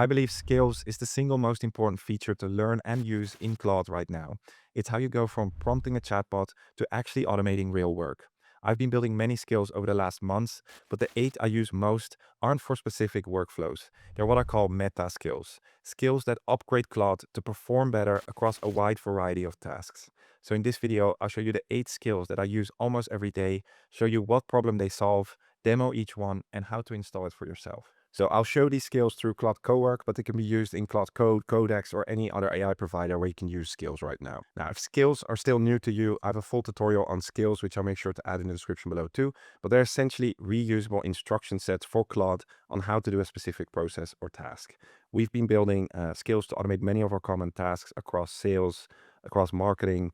I believe skills is the single most important feature to learn and use in Claude right now. It's how you go from prompting a chatbot to actually automating real work. I've been building many skills over the last months, but the 8 I use most aren't for specific workflows. They're what I call meta skills, skills that upgrade Claude to perform better across a wide variety of tasks. So in this video, I'll show you the 8 skills that I use almost every day, show you what problem they solve, demo each one, and how to install it for yourself. So I'll show these skills through Claude Cowork, but they can be used in Claude Code, Codex, or any other AI provider where you can use skills right now. Now, if skills are still new to you, I have a full tutorial on skills, which I'll make sure to add in the description below too. But they're essentially reusable instruction sets for Claude on how to do a specific process or task. We've been building skills to automate many of our common tasks across sales, across marketing,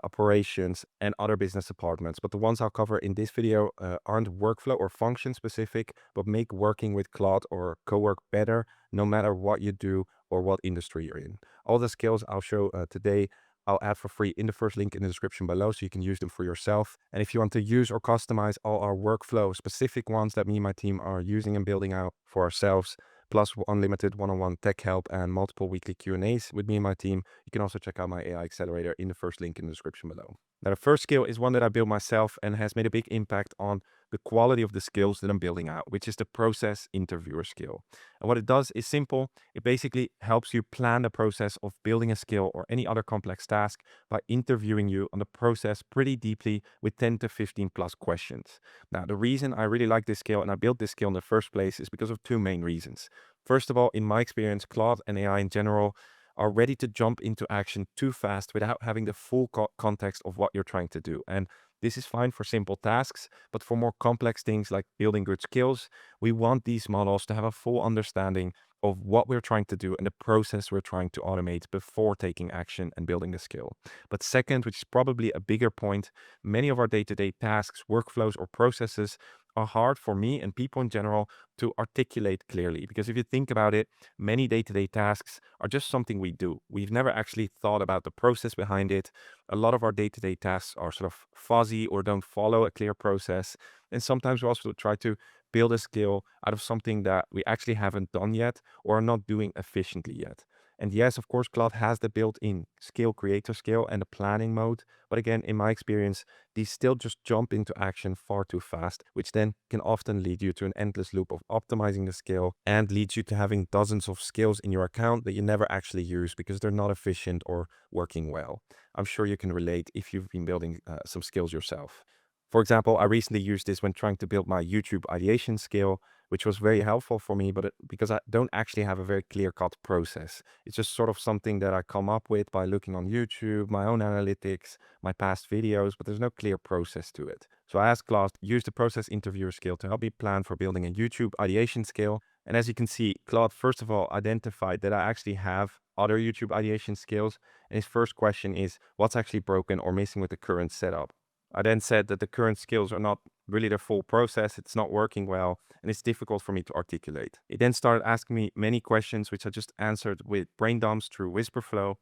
operations, and other business departments. But the ones I'll cover in this video aren't workflow or function specific, but make working with Claude or Cowork better no matter what you do or what industry you're in. All the skills I'll show today, I'll add for free in the first link in the description below so you can use them for yourself. And if you want to use or customize all our workflow specific ones that me and my team are using and building out for ourselves, plus unlimited one-on-one tech help and multiple weekly Q&As with me and my team, you can also check out my AI Accelerator in the first link in the description below. Now, the first skill is one that I built myself and has made a big impact on the quality of the skills that I'm building out, which is the process interviewer skill. And what it does is simple. It basically helps you plan the process of building a skill or any other complex task by interviewing you on the process pretty deeply with 10 to 15 plus questions. Now, the reason I really like this skill and I built this skill in the first place is because of two main reasons. First of all, in my experience, Claude and AI in general are ready to jump into action too fast without having the full context of what you're trying to do. And this is fine for simple tasks, but for more complex things like building good skills, we want these models to have a full understanding of what we're trying to do and the process we're trying to automate before taking action and building the skill. But second, which is probably a bigger point, many of our day-to-day tasks, workflows, or processes are hard for me and people in general to articulate clearly. Because if you think about it, many day-to-day tasks are just something we do. We've never actually thought about the process behind it. A lot of our day-to-day tasks are sort of fuzzy or don't follow a clear process. And sometimes we also try to build a skill out of something that we actually haven't done yet or are not doing efficiently yet. And yes, of course, Claude has the built-in skill creator skill and the planning mode. But again, in my experience, these still just jump into action far too fast, which then can often lead you to an endless loop of optimizing the skill and leads you to having dozens of skills in your account that you never actually use because they're not efficient or working well. I'm sure you can relate if you've been building some skills yourself. For example, I recently used this when trying to build my YouTube ideation skill, which was very helpful for me, but because I don't actually have a very clear-cut process. It's just sort of something that I come up with by looking on YouTube, my own analytics, my past videos, but there's no clear process to it. So I asked Claude to use the process interviewer skill to help me plan for building a YouTube ideation skill. And as you can see, Claude, first of all, identified that I actually have other YouTube ideation skills. And his first question is, what's actually broken or missing with the current setup? I then said that the current skills are not really the full process, it's not working well, and it's difficult for me to articulate. He then started asking me many questions, which I just answered with brain dumps through Whisperflow.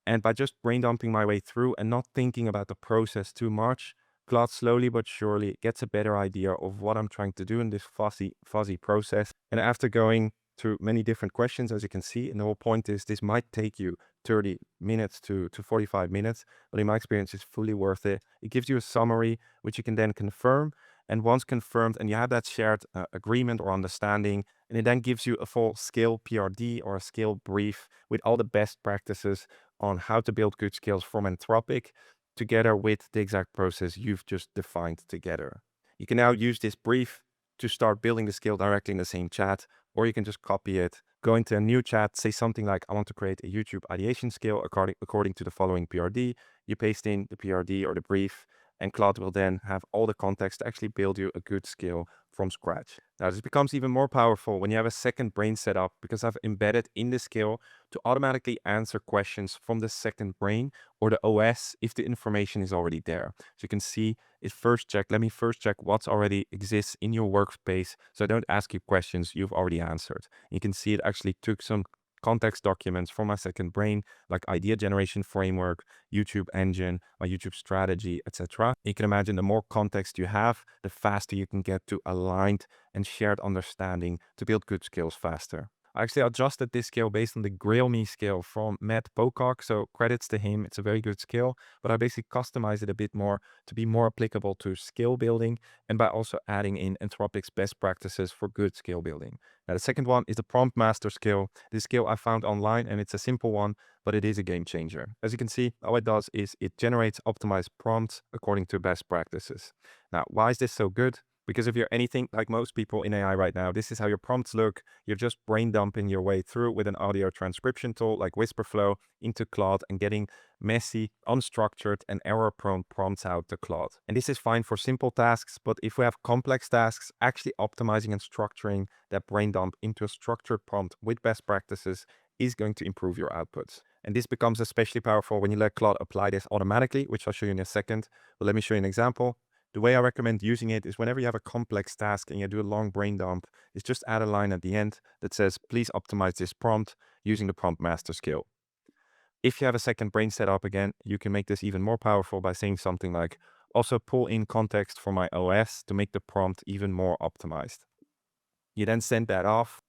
And by just brain dumping my way through and not thinking about the process too much, Claude slowly but surely gets a better idea of what I'm trying to do in this fuzzy process. And after going through many different questions, as you can see, and the whole point is this might take you 30 minutes to 45 minutes, but in my experience, it's fully worth it. It gives you a summary, which you can then confirm. And once confirmed, and you have that shared agreement or understanding, and it then gives you a full skill PRD or a skill brief with all the best practices on how to build good skills from Anthropic, together with the exact process you've just defined together. You can now use this brief to start building the skill directly in the same chat, or you can just copy it, go into a new chat, say something like, I want to create a YouTube ideation skill according to the following PRD. You paste in the PRD or the brief, and Claude will then have all the context to actually build you a good skill from scratch. Now, this becomes even more powerful when you have a second brain set up because I've embedded in the skill to automatically answer questions from the second brain or the OS if the information is already there. So you can see it first check. Let me first check what's already exists in your workspace so I don't ask you questions you've already answered. You can see it actually took some context documents from my second brain, like idea generation framework, YouTube engine, my YouTube strategy, etc. You can imagine the more context you have, the faster you can get to aligned and shared understanding to build good skills faster. I actually adjusted this skill based on the Grill Me skill from Matt Pocock, so credits to him. It's a very good skill, but I basically customized it a bit more to be more applicable to skill building and by also adding in Anthropic's best practices for good skill building. Now, the second one is the prompt master skill. This skill I found online and it's a simple one, but it is a game changer. As you can see, all it does is it generates optimized prompts according to best practices. Now, why is this so good? Because if you're anything like most people in AI right now, this is how your prompts look. You're just brain dumping your way through with an audio transcription tool like Whisperflow into Claude and getting messy, unstructured, and error-prone prompts out to Claude. And this is fine for simple tasks, but if we have complex tasks, actually optimizing and structuring that brain dump into a structured prompt with best practices is going to improve your outputs. And this becomes especially powerful when you let Claude apply this automatically, which I'll show you in a second. But let me show you an example. The way I recommend using it is whenever you have a complex task and you do a long brain dump, is just add a line at the end that says, please optimize this prompt using the prompt master skill. If you have a second brain setup again, you can make this even more powerful by saying something like, also pull in context for my OS to make the prompt even more optimized. You then send that off.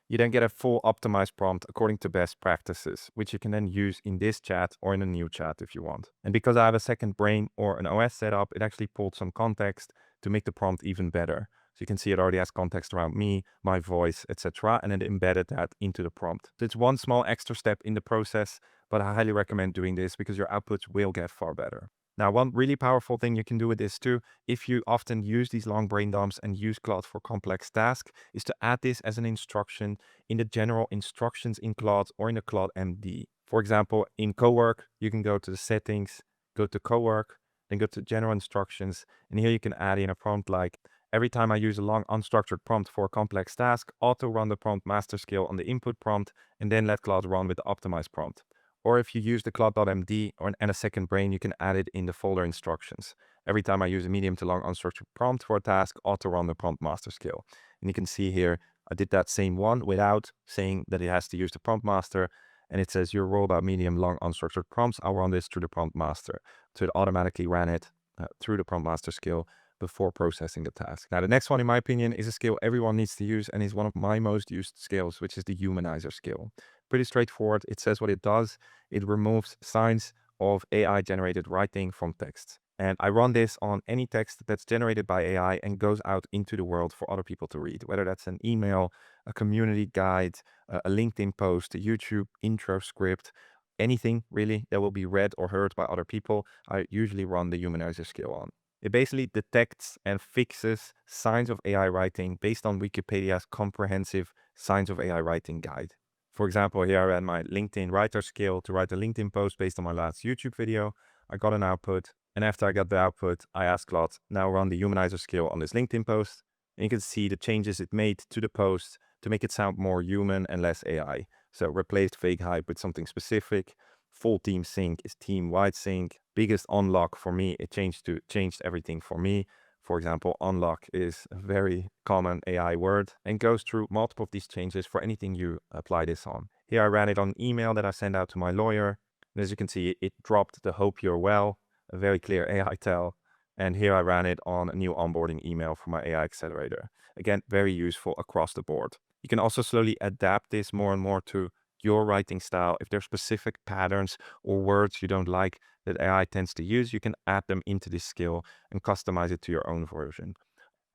You then get a full optimized prompt according to best practices, which you can then use in this chat or in a new chat if you want. And because I have a second brain or an OS setup, it actually pulled some context to make the prompt even better. So you can see it already has context around me, my voice, etc. And it embedded that into the prompt. So it's one small extra step in the process, but I highly recommend doing this because your outputs will get far better. Now, one really powerful thing you can do with this too, if you often use these long brain dumps and use Claude for complex tasks, is to add this as an instruction in the general instructions in Claude or in the Claude MD. For example, in Cowork, you can go to the settings, go to Cowork, then go to general instructions, and here you can add in a prompt like, every time I use a long unstructured prompt for a complex task, auto run the prompt master skill on the input prompt, and then let Claude run with the optimized prompt. Or if you use the Claude.md and a second brain, you can add it in the folder instructions. Every time I use a medium to long unstructured prompt for a task, auto run the prompt master skill. And you can see here, I did that same one without saying that it has to use the prompt master. And it says your role about medium long unstructured prompts. I'll run this through the prompt master. So it automatically ran it through the prompt master skill before processing the task. Now, the next one, in my opinion, is a skill everyone needs to use and is one of my most used skills, which is the humanizer skill. Pretty straightforward. It says what it does. It removes signs of AI generated writing from text. And I run this on any text that's generated by AI and goes out into the world for other people to read, whether that's an email, a community guide, a LinkedIn post, a YouTube intro script, anything really that will be read or heard by other people. I usually run the humanizer skill on. It basically detects and fixes signs of AI writing based on Wikipedia's comprehensive Signs of AI Writing guide. For example, here I ran my LinkedIn writer skill to write a LinkedIn post based on my last YouTube video. I got an output, and after I got the output, I asked Claude, now run the humanizer skill on this LinkedIn post. And you can see the changes it made to the post to make it sound more human and less AI. So replaced fake hype with something specific. Full team sync is team-wide sync. Biggest unlock for me, it changed everything for me. For example, unlock is a very common AI word and goes through multiple of these changes for anything you apply this on. Here I ran it on an email that I sent out to my lawyer. And as you can see, it dropped the hope you're well, a very clear AI tell. And here I ran it on a new onboarding email for my AI Accelerator. Again, very useful across the board. You can also slowly adapt this more and more to your writing style. If there's specific patterns or words you don't like that AI tends to use, you can add them into this skill and customize it to your own version.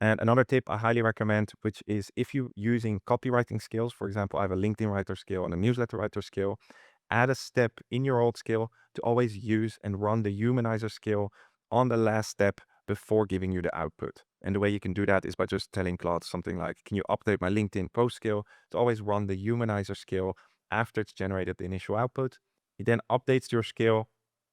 And another tip I highly recommend, which is if you're using copywriting skills, for example, I have a LinkedIn writer skill and a newsletter writer skill, add a step in your old skill to always use and run the humanizer skill on the last step before giving you the output. And the way you can do that is by just telling Claude something like, can you update my LinkedIn post skill to always run the humanizer skill after it's generated the initial output. It then updates your skill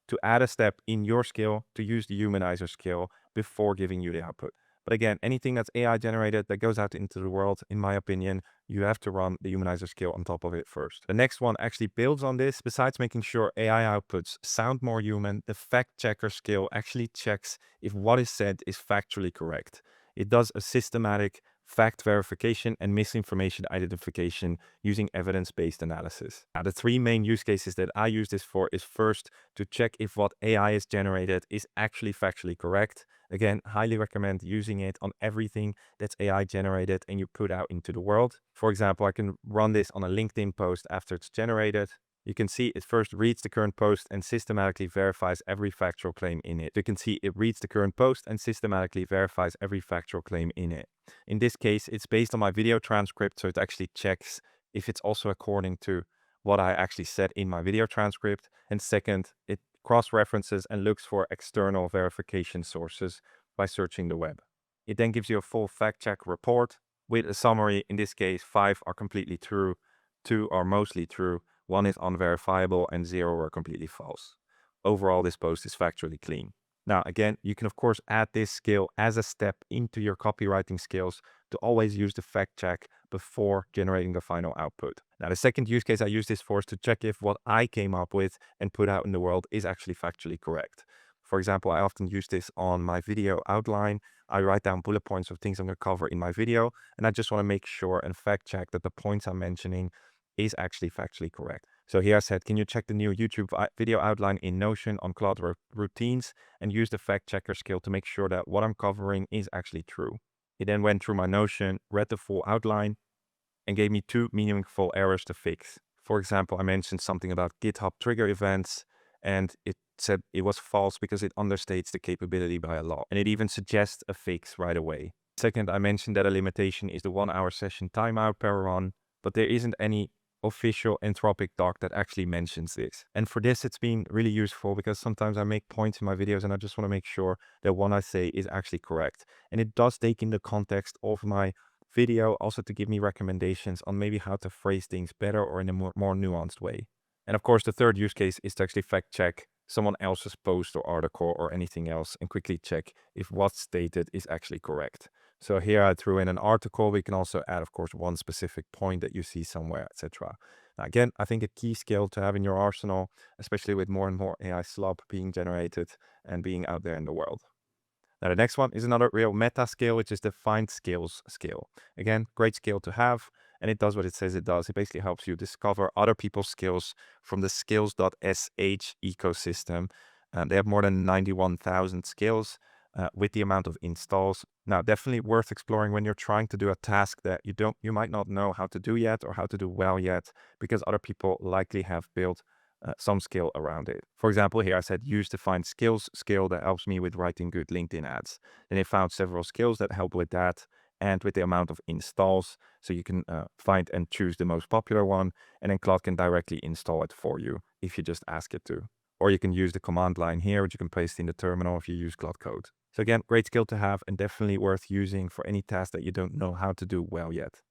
to add a step in your skill to use the humanizer skill before giving you the output. But again, anything that's AI generated that goes out into the world, in my opinion, you have to run the humanizer skill on top of it first. The next one actually builds on this. Besides making sure AI outputs sound more human, the fact checker skill actually checks if what is said is factually correct. It does a systematic fact verification, and misinformation identification using evidence-based analysis. Now, the three main use cases that I use this for is first to check if what AI is generated is actually factually correct. Again, highly recommend using it on everything that's AI generated and you put out into the world. For example, I can run this on a LinkedIn post after it's generated. You can see it first reads the current post and systematically verifies every factual claim in it. You can see it reads the current post and systematically verifies every factual claim in it. In this case, it's based on my video transcript, so it actually checks if it's also according to what I actually said in my video transcript. And second, it cross-references and looks for external verification sources by searching the web. It then gives you a full fact-check report with a summary. In this case, 5 are completely true, 2 are mostly true, 1 is unverifiable, and 0 are completely false. Overall, this post is factually clean. Now, again, you can of course add this skill as a step into your copywriting skills to always use the fact check before generating the final output. Now, the second use case I use this for is to check if what I came up with and put out in the world is actually factually correct. For example, I often use this on my video outline. I write down bullet points of things I'm going to cover in my video, and I just want to make sure and fact check that the points I'm mentioning is actually factually correct. So here I said, can you check the new YouTube video outline in Notion on Claude routines and use the fact checker skill to make sure that what I'm covering is actually true. He then went through my Notion, read the full outline, and gave me 2 meaningful errors to fix. For example, I mentioned something about GitHub trigger events, and it said it was false because it understates the capability by a lot. And it even suggests a fix right away. Second, I mentioned that a limitation is the 1-hour session timeout per run, but there isn't any official Anthropic doc that actually mentions this. And for this, it's been really useful because sometimes I make points in my videos and I just want to make sure that what I say is actually correct. And it does take in the context of my video also to give me recommendations on maybe how to phrase things better or in a more nuanced way. And of course, the third use case is to actually fact check someone else's post or article or anything else and quickly check if what's stated is actually correct. So here I threw in an article. We can also add, of course, one specific point that you see somewhere, etc. Now, again, I think a key skill to have in your arsenal, especially with more and more AI slop being generated and being out there in the world. Now, the next one is another real meta skill, which is the find skills skill. Again, great skill to have, and it does what it says it does. It basically helps you discover other people's skills from the skills.sh ecosystem. They have more than 91,000 skills with the amount of installs. Now, definitely worth exploring when you're trying to do a task that you might not know how to do yet or how to do well yet, because other people likely have built some skill around it. For example, here I said use the find skills skill that helps me with writing good LinkedIn ads. Then I found several skills that help with that and with the amount of installs. So you can find and choose the most popular one, and then Claude can directly install it for you if you just ask it to. Or you can use the command line here, which you can paste in the terminal if you use Claude Code. So again, great skill to have and definitely worth using for any task that you don't know how to do well yet.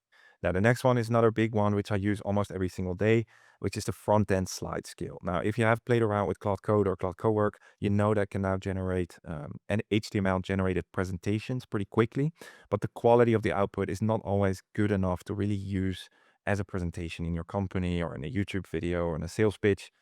Now, the next one is another big one, which I use almost every single day, which is the front-end slide skill. Now, if you have played around with Claude Code or Claude Cowork, you know that can now generate an HTML-generated presentations pretty quickly, but the quality of the output is not always good enough to really use as a presentation in your company or in a YouTube video or in a sales pitch.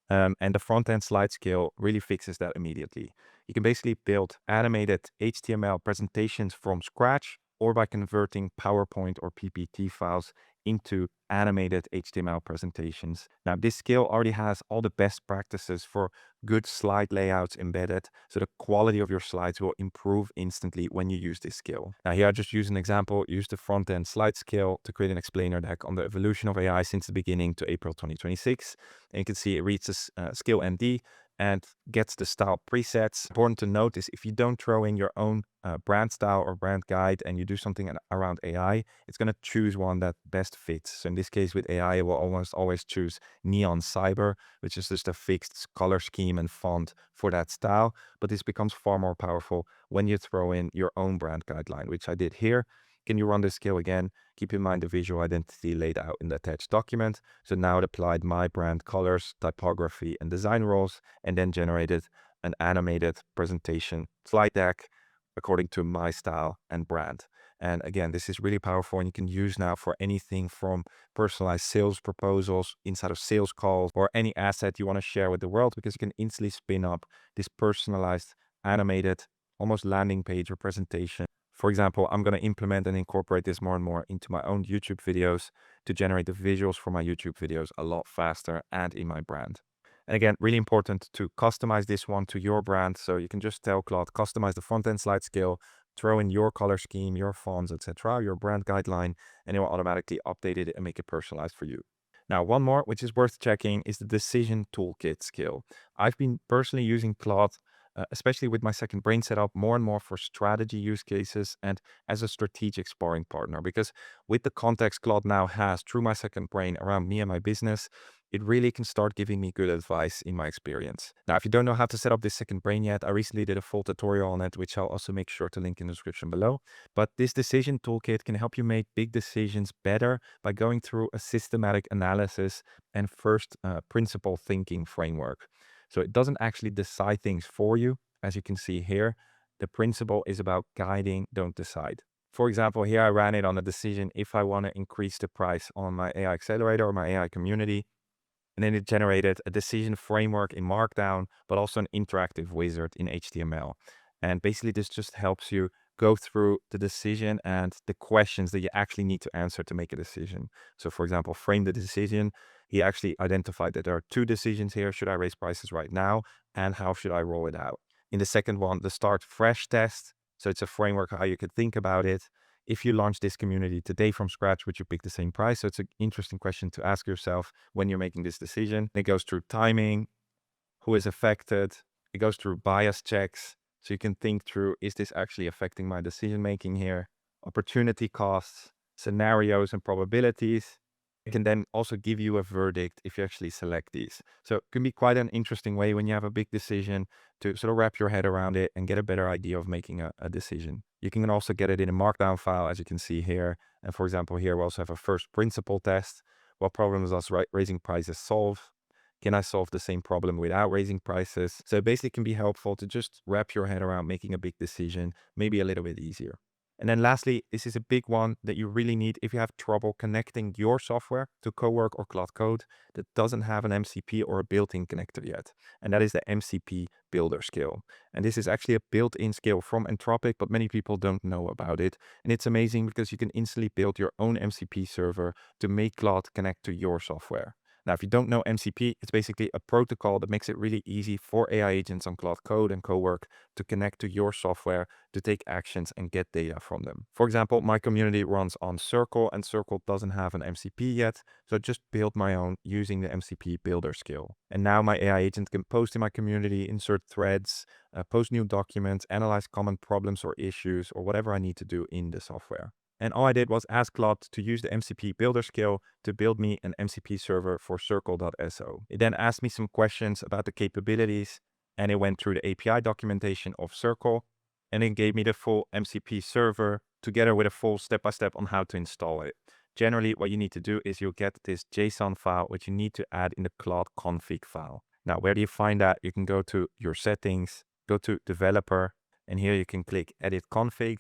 And the front-end slide skill really fixes that immediately. You can basically build animated HTML presentations from scratch or by converting PowerPoint or PPT files into animated HTML presentations. Now, this skill already has all the best practices for good slide layouts embedded, so the quality of your slides will improve instantly when you use this skill. Now, here I just use an example, use the front-end slide skill to create an explainer deck on the evolution of AI since the beginning to April 2026. And you can see it reads this skill ND and gets the style presets. Important to note is if you don't throw in your own brand style or brand guide and you do something around AI, it's going to choose one that best fits. So in this case with AI, it will almost always choose Neon Cyber, which is just a fixed color scheme and font for that style. But this becomes far more powerful when you throw in your own brand guideline, which I did here. Can you run this skill again? Keep in mind the visual identity laid out in the attached document. So now it applied my brand colors, typography, and design roles, and then generated an animated presentation slide deck according to my style and brand. And again, this is really powerful and you can use now for anything from personalized sales proposals inside of sales calls or any asset you want to share with the world, because you can instantly spin up this personalized, animated, almost landing page or presentation For example, I'm going to implement and incorporate this more and more into my own YouTube videos to generate the visuals for my YouTube videos a lot faster and in my brand. And again, really important to customize this one to your brand. So you can just tell Claude, customize the front end slide scale, throw in your color scheme, your fonts, etc., your brand guideline, and it will automatically update it and make it personalized for you. Now, one more, which is worth checking, is the decision toolkit skill. I've been personally using Claude, especially with my second brain setup, more and more for strategy use cases and as a strategic sparring partner. Because with the context Claude now has through my second brain around me and my business, it really can start giving me good advice in my experience. Now, if you don't know how to set up this second brain yet, I recently did a full tutorial on it, which I'll also make sure to link in the description below. But this decision toolkit can help you make big decisions better by going through a systematic analysis and first principle thinking framework. So it doesn't actually decide things for you. As you can see here, the principle is about guiding, don't decide. For example, here I ran it on a decision if I want to increase the price on my AI Accelerator or my AI community. And then it generated a decision framework in Markdown, but also an interactive wizard in HTML. And basically, this just helps you go through the decision and the questions that you actually need to answer to make a decision. So, for example, frame the decision. He actually identified that there are two decisions here. Should I raise prices right now? And how should I roll it out? In the second one, the start fresh test. So, it's a framework how you could think about it. If you launch this community today from scratch, would you pick the same price? So it's an interesting question to ask yourself when you're making this decision. It goes through timing, who is affected. It goes through bias checks. So you can think through, is this actually affecting my decision making here? Opportunity costs, scenarios and probabilities. It can then also give you a verdict if you actually select these. So it can be quite an interesting way when you have a big decision to sort of wrap your head around it and get a better idea of making a decision. You can also get it in a markdown file, as you can see here. And for example, here we also have a first principle test. What problems does raising prices solve? Can I solve the same problem without raising prices? So it basically can be helpful to just wrap your head around making a big decision, maybe a little bit easier. And then lastly, this is a big one that you really need if you have trouble connecting your software to Cowork or Claude Code that doesn't have an MCP or a built-in connector yet. And that is the MCP builder skill. And this is actually a built-in skill from Anthropic, but many people don't know about it. And it's amazing because you can instantly build your own MCP server to make Claude connect to your software. Now, if you don't know MCP, it's basically a protocol that makes it really easy for AI agents on Claude Code and Cowork to connect to your software to take actions and get data from them. For example, my community runs on Circle and Circle doesn't have an MCP yet. So I just built my own using the MCP builder skill. And now my AI agent can post in my community, insert threads, post new documents, analyze common problems or issues or whatever I need to do in the software. And all I did was ask Claude to use the MCP builder skill to build me an MCP server for circle.so. It then asked me some questions about the capabilities and it went through the API documentation of Circle and it gave me the full MCP server together with a full step-by-step on how to install it. Generally, what you need to do is you'll get this JSON file, which you need to add in the Claude config file. Now, where do you find that? You can go to your settings, go to developer, and here you can click edit config.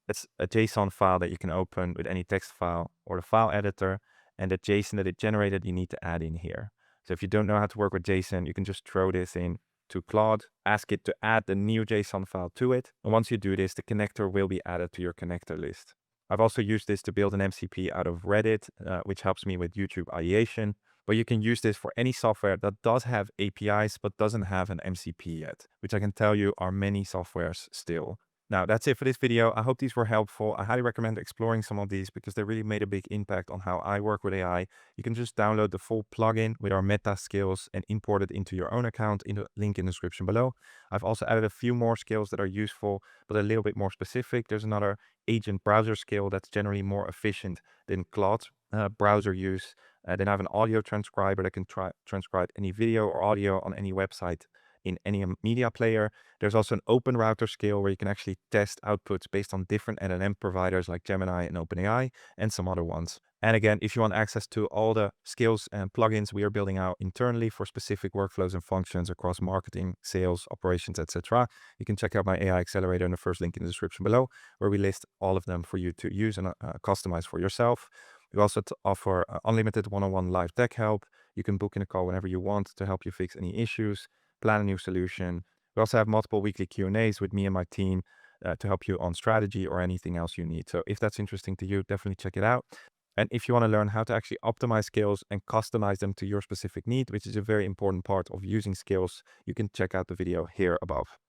It's a JSON file that you can open with any text file or the file editor, and the JSON that it generated, you need to add in here. So if you don't know how to work with JSON, you can just throw this in to Claude, ask it to add the new JSON file to it. And once you do this, the connector will be added to your connector list. I've also used this to build an MCP out of Reddit, which helps me with YouTube ideation. But you can use this for any software that does have APIs, but doesn't have an MCP yet, which I can tell you are many softwares still. Now, that's it for this video. I hope these were helpful. I highly recommend exploring some of these because they really made a big impact on how I work with AI. You can just download the full plugin with our meta skills and import it into your own account in the link in the description below. I've also added a few more skills that are useful, but a little bit more specific. There's another agent browser skill that's generally more efficient than Claude browser use. Then I have an audio transcriber that can transcribe any video or audio on any website in any media player. There's also an open router skill where you can actually test outputs based on different LLM providers like Gemini and OpenAI and some other ones. And again, if you want access to all the skills and plugins we are building out internally for specific workflows and functions across marketing, sales, operations, etc., you can check out my AI Accelerator in the first link in the description below, where we list all of them for you to use and customize for yourself. We also offer unlimited one-on-one live tech help. You can book in a call whenever you want to help you fix any issues, plan a new solution. We also have multiple weekly Q&As with me and my team to help you on strategy or anything else you need. So if that's interesting to you, definitely check it out. And if you want to learn how to actually optimize skills and customize them to your specific need, which is a very important part of using skills, you can check out the video here above.